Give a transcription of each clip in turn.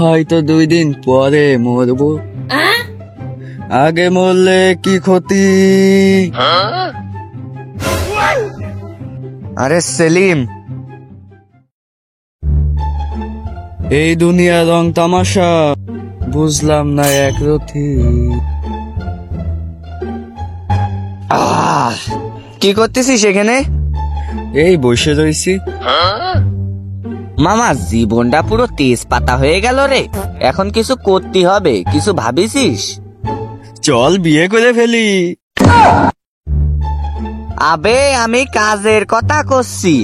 হয়তো 2 দিন পরে মরবো। আগে মরলে কি ক্ষতি? আরে সেলিম, এই দুনিয়া রং তামাশা, বুঝলাম না একরথি। কি করতেছিস এখানে? এই বসে রইছি। মামা, জীবনটা পুরো তেজপাতা হয়ে গেল রে। এখন কিছু করতে হবে, কিছু ভাবিছিস? চল বিয়ে করে ফেলি। আবে, আমি কাজের কথা করছি।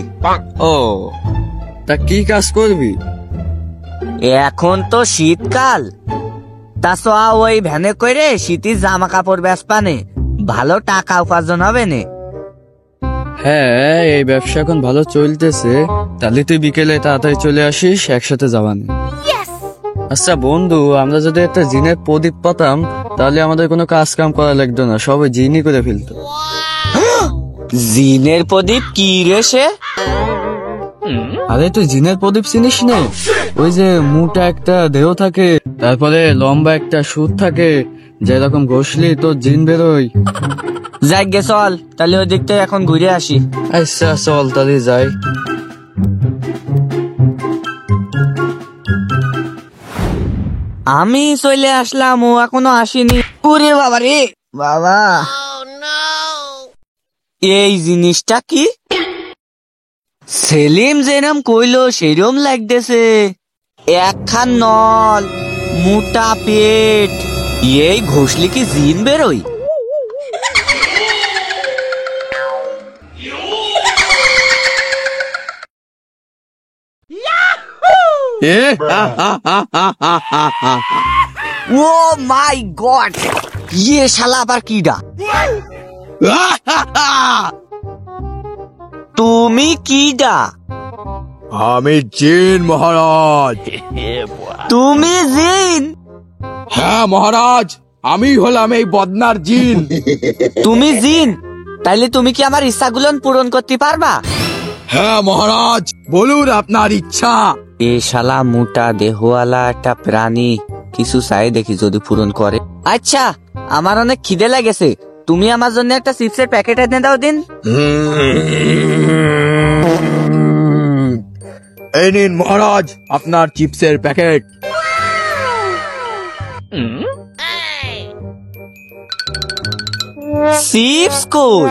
ও, তা কি কাজ করবি? এখন তো শীতকাল, তা ওই ভ্যানে করে শীতের জামা কাপড় বেচপানে ভালো টাকা উপার্জন হবে নে। হ্যাঁ, এই ব্যবসা এখন ভালো চলতেছে। তাহলে তুই বিকেলে তাড়াতাড়ি চলে আসিস, একসাথে যাবানি। আচ্ছা বন্ধু, আমরা যদি একটা জিনের প্রদীপ পাতাম তাহলে আমাদের কোনো কাজ কাম করা লাগতো না, সবাই জিনই করে ফেলতো। জিনের প্রদীপ কি রে সে? আরে তুই জিনের প্রদীপ চিনিস না? ওই যে মোটা একটা দেহ থাকে, তারপরে লম্বা একটা সুর থাকে, যেরকম ঘষলি তো জিন বেরোয়। যাই গে, চল তাহলে ওই দিকটা এখন ঘুরে আসি। আচ্ছা চল তাহলে যাই। আমি চলে আসলাম, ও এখনো আসেনি। ওরে বাবা রে বাবা, এই জিনিসটা কি? সেলিম যেরম কইলো সেরম লাগতেছে। একখান নল, মোটা পেট, এই ঘষলি কি জিন বেরোয়? ও মাই গড, ইয়ে শালা আবার কিডা? তুমি কিডা? আমি জিন মহারাজ। তুমি জিন? হ্যাঁ মহারাজ, আমি হলাম এই বদনার জিন। তুমি জিন? তাইলে তুমি কি আমার ইচ্ছাগুলো পূরণ করতে পারবা? হ্যাঁ মহারাজ, বলুন আপনার ইচ্ছা। এ শালা মোটা দেহওয়ালা একটা প্রাণী কিছু চাই দেখি যদি পূরণ করে। আচ্ছা, আমার অনেক খিদে লাগেছে, তুমি আমার জন্য একটা চিপসের প্যাকেট এনে দাও দিন। এই নিন মহারাজ আপনার চিপসের প্যাকেট। চিপস কই?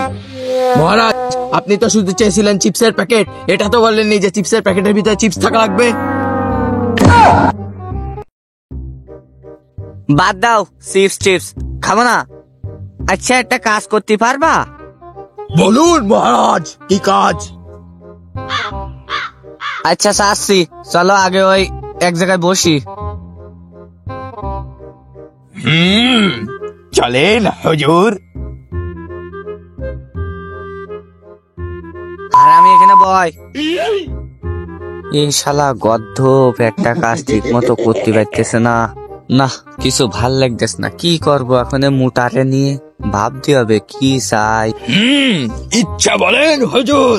মহারাজ, আপনি তো শুধু চেয়েছিলেন চিপসের প্যাকেট, এটা তো বললেননি যে চিপসের প্যাকেটের ভিতরে চিপস থাকা লাগবে। বাদ দাও, চিপস চিপস খাবো না। আচ্ছা, একটা কাজ করতে পারবা? বলুন মহারাজ, কি কাজ? আচ্ছা আসছি, চলো আগে ওই এক জায়গায় বসি। চলেন হুজুর। আর আমি এখানে বয়। এই শালা গদ্ধ একটা কাজ ঠিক মতো করতে পারতেছে না। না, কিছু ভাল লাগতেছে না। কি করবো এখন মোটারে নিয়ে? ভাবতে হবে কি চাই। ইচ্ছা বলেন হুজুর।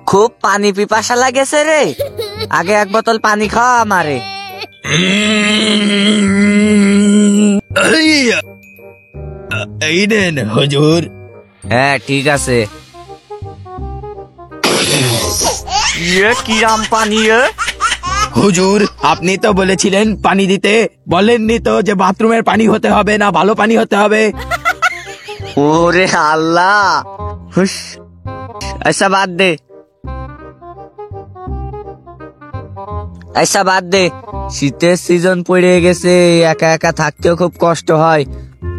খুব পানি পিপাসা লাগেছে রে, আগে এক বোতল পানি খাওয়া আমারে। এই নেন হুজুর। হ্যাঁ ঠিক আছে। কিরাম পানি? হুজুর, আপনি তো বলেছিলেন পানি দিতে, বলেননি তো যে বাথরুমের পানি হতে হবে না ভালো পানি হতে হবে। ওরে আল্লাহ, হুস। আচ্ছা বাদ দে, আচ্ছা বাদ দে। শীতের সিজন পড়ে গেছে, একা একা থাকতেও খুব কষ্ট হয়।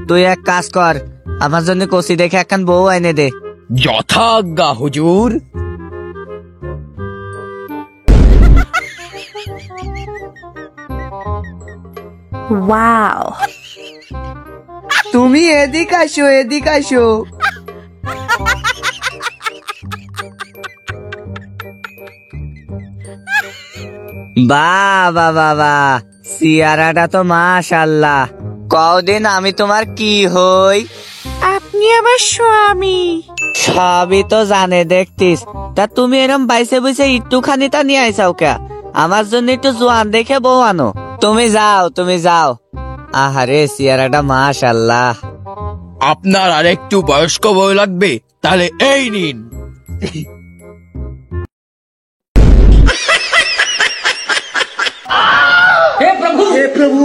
তুই এক কাজ কর, আমার জন্য কষি দেখে একখান বউ এনে দে। যথাজ্ঞা হুজুর। ওয়াও, তুমি এদিক আসো, এদিক আসো। বাবা বাবা, সিয়ারাটা তো মাশাআল্লাহ। কদিন আমি তোমার কি হই? আপনি আমার স্বামী। সবই তো জানে দেখতিস, তা তুমি এরম বাইসে বসে একটুখানি তা নিয়ে আইসাও কে? আমার জন্য একটু জোয়ান দেখে বউ আনো। তুমি যাও, তুমি যাও। আহারে চেহারাটা মাশাআল্লাহ। আপনার আর একটু বয়স্ক বউ লাগবে, তাহলে এই নিন। हे प्रभु